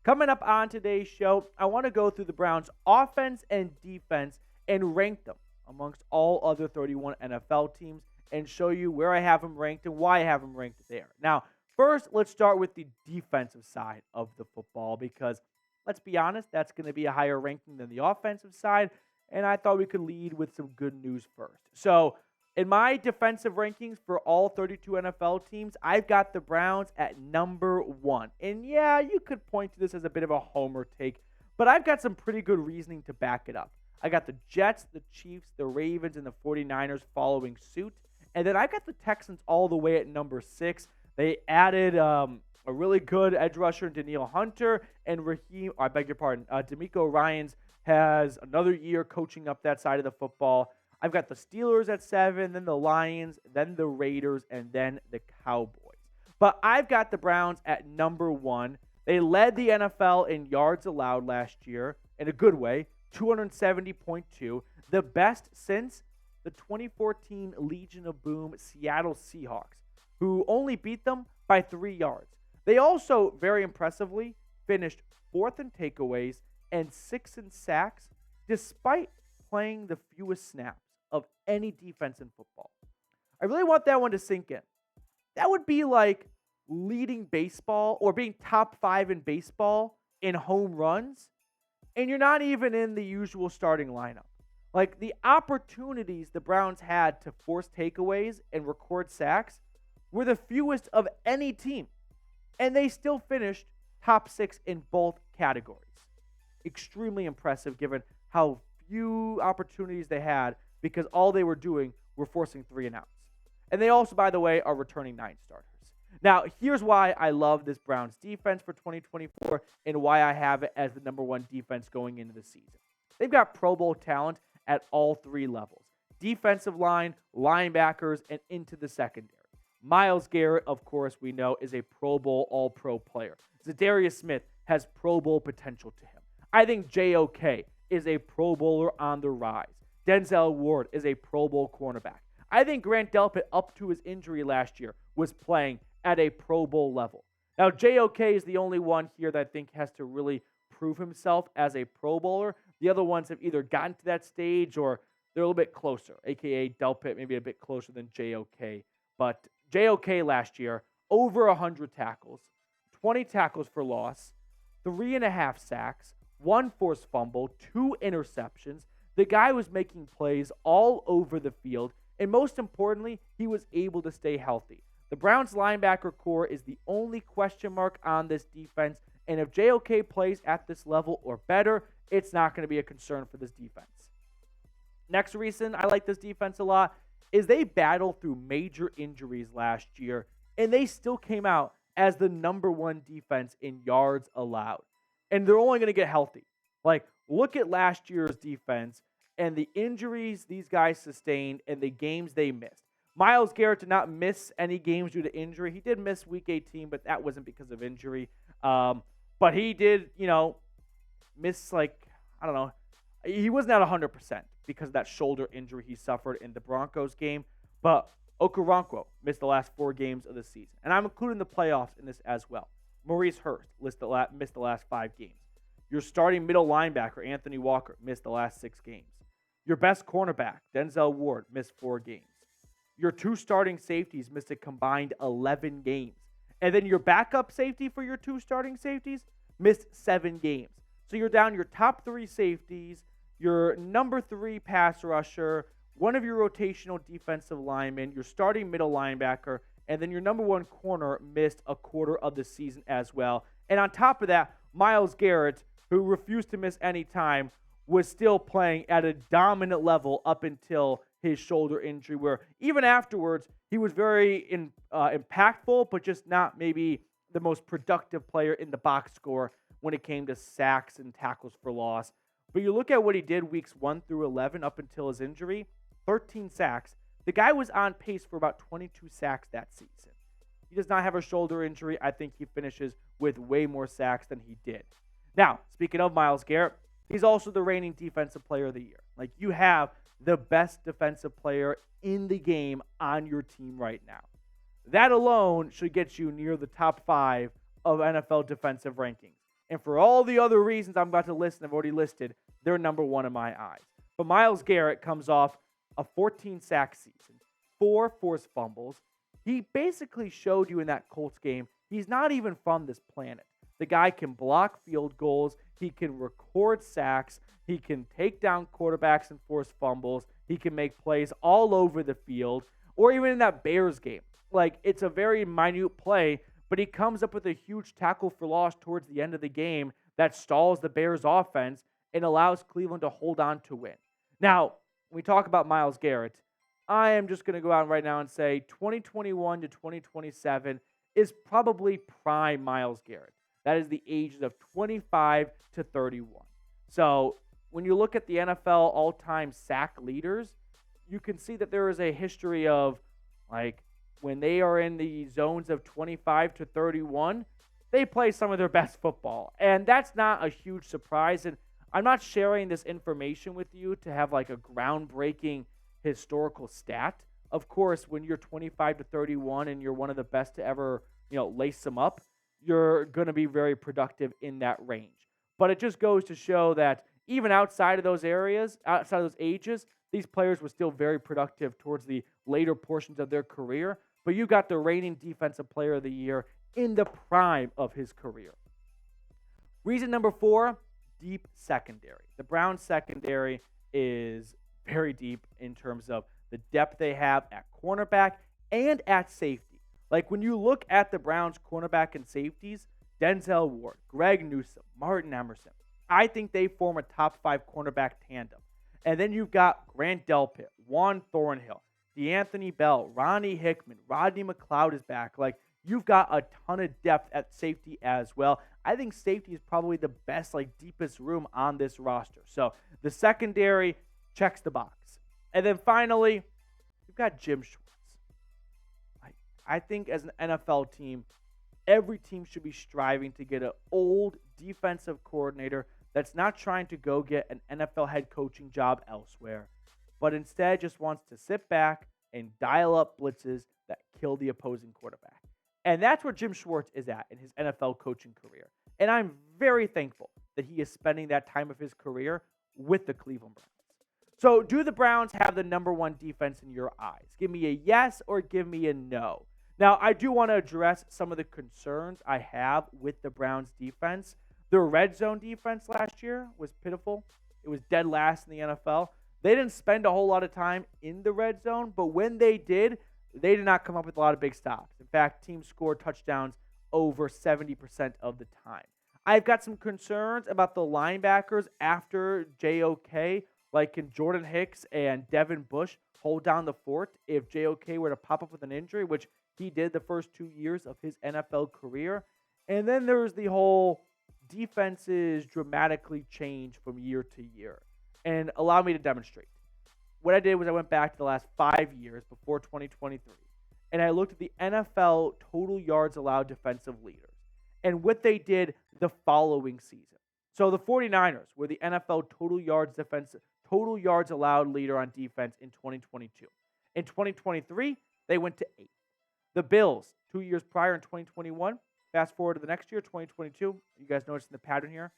Coming up on today's show, I want to go through the Browns' offense and defense and rank them amongst all other 31 NFL teams and show you where I have them ranked and why I have them ranked there. Now, first, let's start with the defensive side of the football because, let's be honest, that's going to be a higher ranking than the offensive side, and I thought we could lead with some good news first. So, in my defensive rankings for all 32 NFL teams, I've got the Browns at number 1. And yeah, you could point to this as a bit of a homer take, but I've got some pretty good reasoning to back it up. I got the Jets, the Chiefs, the Ravens, and the 49ers following suit. And then I've got the Texans all the way at number 6. They added a really good edge rusher, Danielle Hunter, and D'Amico Ryans has another year coaching up that side of the football. I've got the Steelers at 7, then the Lions, then the Raiders, and then the Cowboys. But I've got the Browns at number 1. They led the NFL in yards allowed last year in a good way, 270.2, the best since the 2014 Legion of Boom Seattle Seahawks, who only beat them by 3 yards. They also, very impressively, finished 4th in takeaways and 6th in sacks, despite playing the fewest snaps of any defense in football. I really want that one to sink in. That would be like leading baseball or being top 5 in baseball in home runs, and you're not even in the usual starting lineup. Like, the opportunities the Browns had to force takeaways and record sacks were the fewest of any team, and they still finished top 6 in both categories. Extremely impressive given how few opportunities they had because all they were doing were forcing 3 and outs. And they also, by the way, are returning 9 starters. Now, here's why I love this Browns defense for 2024 and why I have it as the number 1 defense going into the season. They've got Pro Bowl talent at all 3 levels. Defensive line, linebackers, and into the secondary. Myles Garrett, of course, we know, is a Pro Bowl All-Pro player. Za'Darius Smith has Pro Bowl potential to him. I think JOK is a Pro Bowler on the rise. Denzel Ward is a Pro Bowl cornerback. I think Grant Delpit, up to his injury last year, was playing at a Pro Bowl level. Now, JOK is the only one here that I think has to really prove himself as a Pro Bowler. The other ones have either gotten to that stage or they're a little bit closer, a.k.a. Delpit maybe a bit closer than JOK. But JOK last year, over 100 tackles, 20 tackles for loss, 3.5 sacks, 1 forced fumble, 2 interceptions. The guy was making plays all over the field, and most importantly, he was able to stay healthy. The Browns linebacker core is the only question mark on this defense, and if JOK plays at this level or better, it's not going to be a concern for this defense. Next reason I like this defense a lot is they battled through major injuries last year, and they still came out as the number 1 defense in yards allowed. And they're only going to get healthy. Like, look at last year's defense and the injuries these guys sustained and the games they missed. Myles Garrett did not miss any games due to injury. He did miss Week 18, but that wasn't because of injury. But he did, miss, he wasn't at 100% because of that shoulder injury he suffered in the Broncos game. But owusu-koramoah missed the last 4 games of the season. And I'm including the playoffs in this as well. Maurice Hurst missed the last 5 games. Your starting middle linebacker, Anthony Walker, missed the last 6 games. Your best cornerback, Denzel Ward, missed 4 games. Your 2 starting safeties missed a combined 11 games. And then your backup safety for your 2 starting safeties missed 7 games. So you're down your top 3 safeties, your number 3 pass rusher, one of your rotational defensive linemen, your starting middle linebacker, and then your number 1 corner missed a quarter of the season as well. And on top of that, Myles Garrett, who refused to miss any time, was still playing at a dominant level up until his shoulder injury, where even afterwards, he was very impactful, but just not maybe the most productive player in the box score when it came to sacks and tackles for loss. But you look at what he did weeks 1 through 11 up until his injury, 13 sacks. The guy was on pace for about 22 sacks that season. He does not have a shoulder injury. I think he finishes with way more sacks than he did. Now, speaking of Myles Garrett, he's also the reigning defensive player of the year. Like, you have the best defensive player in the game on your team right now. That alone should get you near the top 5 of NFL defensive rankings. And for all the other reasons I'm about to list and I've already listed, they're number one in my eyes. But Myles Garrett comes off a 14-sack season, 4 forced fumbles. He basically showed you in that Colts game he's not even from this planet. The guy can block field goals. He can record sacks. He can take down quarterbacks and force fumbles. He can make plays all over the field, or even in that Bears game. Like, it's a very minute play, but he comes up with a huge tackle for loss towards the end of the game that stalls the Bears offense and allows Cleveland to hold on to win. Now, when we talk about Myles Garrett, I am just going to go out right now and say 2021 to 2027 is probably prime Myles Garrett. That is the ages of 25 to 31. So when you look at the NFL all-time sack leaders, you can see that there is a history of, like, when they are in the zones of 25 to 31, they play some of their best football. And that's not a huge surprise. And I'm not sharing this information with you to have like a groundbreaking historical stat. Of course, when you're 25 to 31 and you're one of the best to ever, lace them up, you're going to be very productive in that range. But it just goes to show that even outside of those areas, outside of those ages, these players were still very productive towards the later portions of their career. But you got the reigning defensive player of the year in the prime of his career. Reason number 4, deep secondary. The Browns secondary is very deep in terms of the depth they have at cornerback and at safety. Like, when you look at the Browns cornerback and safeties, Denzel Ward, Greg Newsome, Martin Emerson, I think they form a top 5 cornerback tandem. And then you've got Grant Delpit, Juan Thornhill, DeAnthony Bell, Ronnie Hickman, Rodney McLeod is back. Like, you've got a ton of depth at safety as well. I think safety is probably the best, deepest room on this roster. So the secondary checks the box. And then finally, you've got Jim Schwartz. I think as an NFL team, every team should be striving to get an old defensive coordinator that's not trying to go get an NFL head coaching job elsewhere, but instead just wants to sit back and dial up blitzes that kill the opposing quarterback. And that's where Jim Schwartz is at in his NFL coaching career. And I'm very thankful that he is spending that time of his career with the Cleveland Browns. So do the Browns have the number 1 defense in your eyes? Give me a yes or give me a no. Now, I do want to address some of the concerns I have with the Browns defense. Their red zone defense last year was pitiful. It was dead last in the NFL. They didn't spend a whole lot of time in the red zone, but when they did not come up with a lot of big stops. In fact, teams scored touchdowns over 70% of the time. I've got some concerns about the linebackers after JOK, like can Jordan Hicks and Devin Bush hold down the fort if JOK were to pop up with an injury, which he did the first 2 years of his NFL career. And then there's the whole defenses dramatically change from year to year. And allow me to demonstrate. What I did was I went back to the last 5 years before 2023, and I looked at the NFL total yards allowed defensive leaders and what they did the following season. So the 49ers were the NFL total yards allowed leader on defense in 2022. In 2023, they went to 8th. The Bills, 2 years prior in 2021, fast forward to the next year, 2022, you guys noticing the pattern here?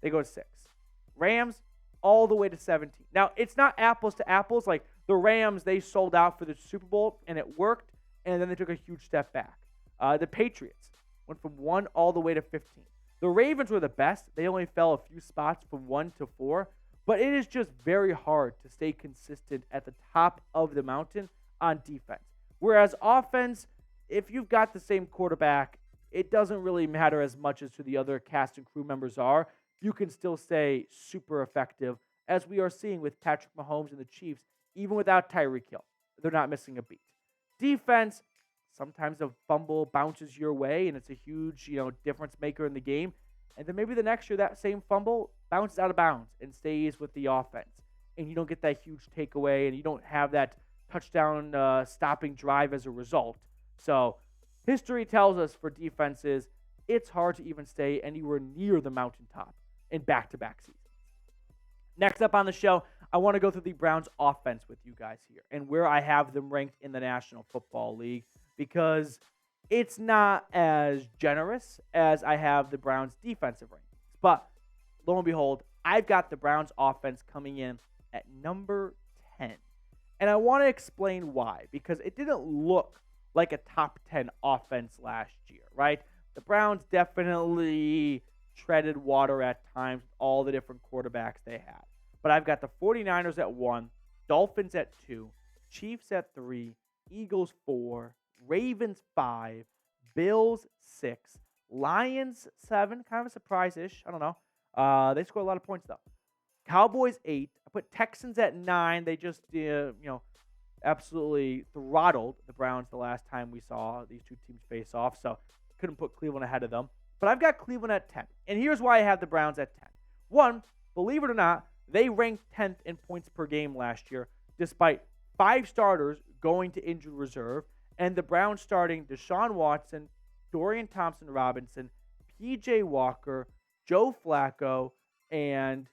They go to 6th. Rams, all the way to 17. Now, it's not apples to apples. Like, the Rams, they sold out for the Super Bowl, and it worked, and then they took a huge step back. The Patriots went from 1 all the way to 15. The Ravens were the best. They only fell a few spots from 1 to 4, but it is just very hard to stay consistent at the top of the mountain on defense. Whereas offense, if you've got the same quarterback, it doesn't really matter as much as who the other cast and crew members are. You can still stay super effective, as we are seeing with Patrick Mahomes and the Chiefs, even without Tyreek Hill. They're not missing a beat. Defense, sometimes a fumble bounces your way, and it's a huge, difference maker in the game. And then maybe the next year, that same fumble bounces out of bounds and stays with the offense. And you don't get that huge takeaway, and you don't have that touchdown stopping drive as a result. So history tells us for defenses, it's hard to even stay anywhere near the mountaintop in back-to-back seasons. Next up on the show, I want to go through the Browns offense with you guys here and where I have them ranked in the National Football League, because it's not as generous as I have the Browns defensive ranking. But lo and behold, I've got the Browns offense coming in at number 10. And I want to explain why, because it didn't look like a top 10 offense last year, right? The Browns definitely treaded water at times with all the different quarterbacks they had. But I've got the 49ers at 1, Dolphins at 2, Chiefs at 3, Eagles 4, Ravens 5, Bills 6, Lions 7, kind of a surprise-ish. I don't know. They scored a lot of points, though. Cowboys 8. I put Texans at 9. They just, absolutely throttled the Browns the last time we saw these two teams face off. So couldn't put Cleveland ahead of them. But I've got Cleveland at 10. And here's why I have the Browns at 10. One, believe it or not, they ranked 10th in points per game last year, despite 5 starters going to injured reserve, and the Browns starting Deshaun Watson, Dorian Thompson-Robinson, P.J. Walker, Joe Flacco, and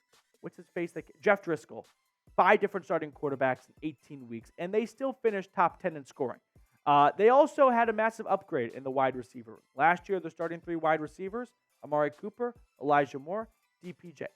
Jeff Driscoll. 5 different starting quarterbacks in 18 weeks, and they still finished top 10 in scoring. They also had a massive upgrade in the wide receiver room. Last year, they're starting 3 wide receivers, Amari Cooper, Elijah Moore, DPJ.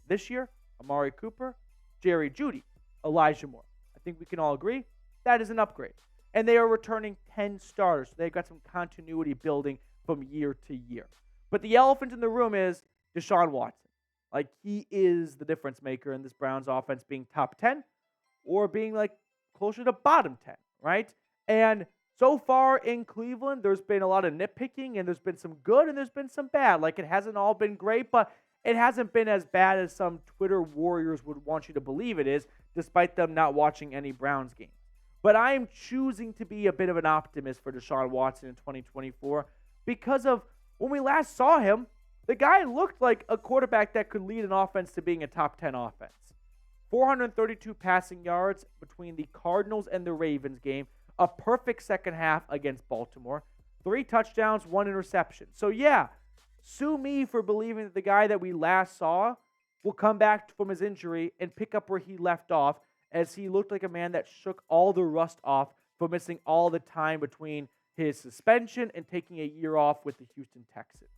This year, Amari Cooper, Jerry Jeudy, Elijah Moore. I think we can all agree that is an upgrade. And they are returning 10 starters. So they've got some continuity building from year to year. But the elephant in the room is Deshaun Watson. Like, he is the difference maker in this Browns offense being top 10 or being like closer to bottom 10, right? And so far in Cleveland, there's been a lot of nitpicking, and there's been some good and there's been some bad. Like, it hasn't all been great, but it hasn't been as bad as some Twitter warriors would want you to believe it is, despite them not watching any Browns games. But I am choosing to be a bit of an optimist for Deshaun Watson in 2024 because of when we last saw him, the guy looked like a quarterback that could lead an offense to being a top 10 offense. 432 passing yards between the Cardinals and the Ravens game, a perfect second half against Baltimore, 3 touchdowns, 1 interception. So yeah, sue me for believing that the guy that we last saw will come back from his injury and pick up where he left off, as he looked like a man that shook all the rust off for missing all the time between his suspension and taking a year off with the Houston Texans.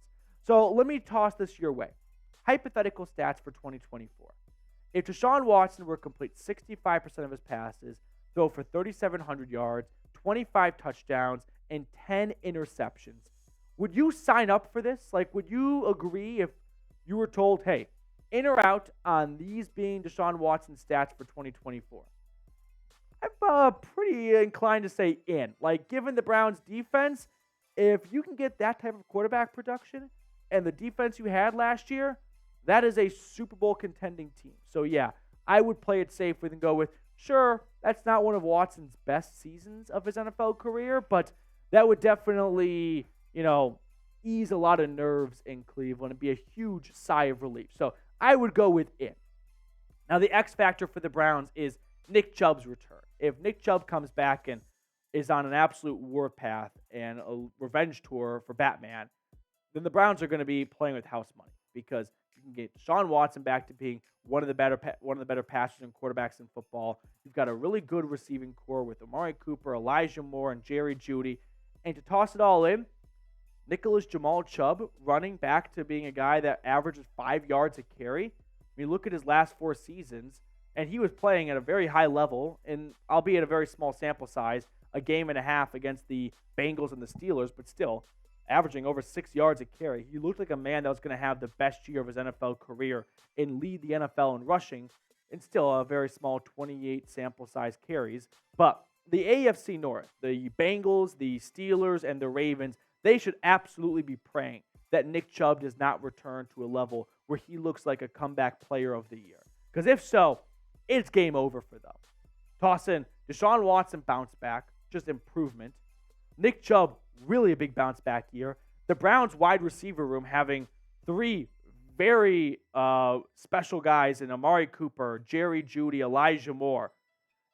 So let me toss this your way. Hypothetical stats for 2024. If Deshaun Watson were to complete 65% of his passes, throw for 3,700 yards, 25 touchdowns, and 10 interceptions, would you sign up for this? Like, would you agree if you were told, hey, in or out on these being Deshaun Watson's stats for 2024? I'm pretty inclined to say in. Like, given the Browns' defense, if you can get that type of quarterback production and the defense you had last year, that is a Super Bowl contending team. So, yeah, I would play it safe and go with, sure, that's not one of Watson's best seasons of his NFL career, but that would definitely, ease a lot of nerves in Cleveland and be a huge sigh of relief. So, I would go with in. Now, the X factor for the Browns is Nick Chubb's return. If Nick Chubb comes back and is on an absolute warpath and a revenge tour for Batman, then the Browns are going to be playing with house money, because you can get Deshaun Watson back to being one of the better passers and quarterbacks in football. You've got a really good receiving core with Amari Cooper, Elijah Moore, and Jerry Jeudy. And to toss it all in, Nicholas Jamal Chubb running back to being a guy that averages 5 yards a carry. I mean, look at his last 4 seasons, and he was playing at a very high level, and albeit a very small sample size, a game and a half against the Bengals and the Steelers, but still averaging over 6 yards a carry. He looked like a man that was going to have the best year of his NFL career and lead the NFL in rushing, and still a very small 28 sample size carries. But the AFC North, the Bengals, the Steelers, and the Ravens, they should absolutely be praying that Nick Chubb does not return to a level where he looks like a comeback player of the year. Because if so, it's game over for them. Toss in Deshaun Watson bounce back, just improvement. Nick Chubb, really a big bounce back year. The Browns wide receiver room having 3 very special guys in Amari Cooper, Jerry Jeudy, Elijah Moore.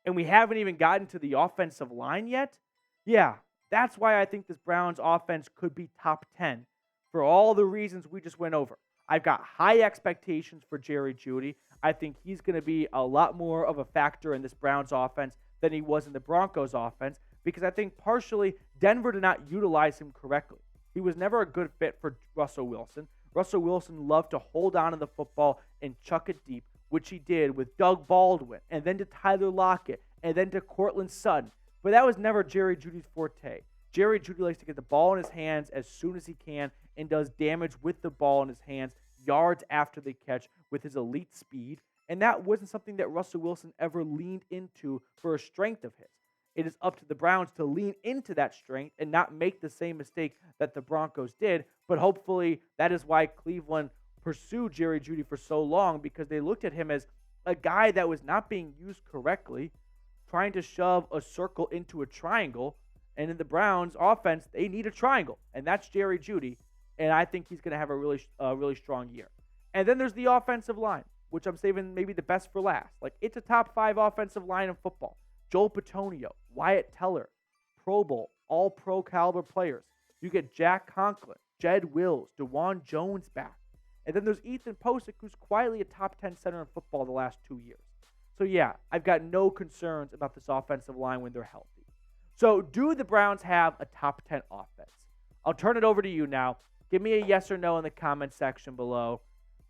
And we haven't even gotten to the offensive line yet. Yeah, that's why I think this Browns offense could be top 10 for all the reasons we just went over. I've got high expectations for Jerry Jeudy. I think he's going to be a lot more of a factor in this Browns offense than he was in the Broncos offense, because I think partially Denver did not utilize him correctly. He was never a good fit for Russell Wilson. Russell Wilson loved to hold on to the football and chuck it deep, which he did with Doug Baldwin, and then to Tyler Lockett, and then to Courtland Sutton. But that was never Jerry Jeudy's forte. Jerry Jeudy likes to get the ball in his hands as soon as he can and does damage with the ball in his hands yards after the catch with his elite speed. And that wasn't something that Russell Wilson ever leaned into for a strength of his. It is up to the Browns to lean into that strength and not make the same mistake that the Broncos did. But hopefully that is why Cleveland pursued Jerry Jeudy for so long, because they looked at him as a guy that was not being used correctly, trying to shove a circle into a triangle. And in the Browns offense, they need a triangle, and that's Jerry Jeudy. And I think he's going to have a really strong year. And then there's the offensive line, which I'm saving maybe the best for last. Like, it's a top 5 offensive line in football. Joel Bitonio, Wyatt Teller, Pro Bowl, all-pro caliber players. You get Jack Conklin, Jed Wills, DeJuan Jones back. And then there's Ethan Posick, who's quietly a top 10 center in football the last 2 years. So yeah, I've got no concerns about this offensive line when they're healthy. So do the Browns have a top 10 offense? I'll turn it over to you now. Give me a yes or no in the comment section below.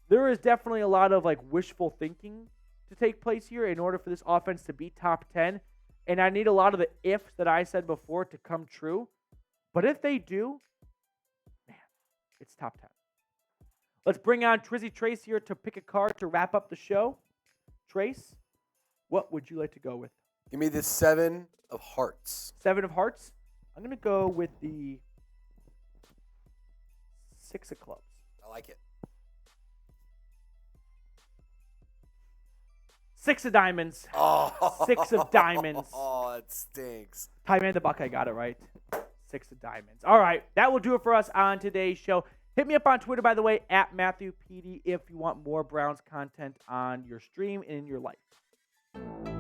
There is definitely a lot of wishful thinking to take place here in order for this offense to be top 10. And I need a lot of the ifs that I said before to come true. But if they do, man, it's top 10. Let's bring on Trizzy Trace here to pick a card to wrap up the show. Trace, what would you like to go with? Give me the 7 of hearts. 7 of hearts? I'm going to go with the 6 of clubs. I like it. 6 of diamonds. Oh. 6 of diamonds. Oh, it stinks. Ty Man the Buckeye got it right. 6 of diamonds. All right, that will do it for us on today's show. Hit me up on Twitter, by the way, at Matthew Petey, if you want more Browns content on your stream and in your life.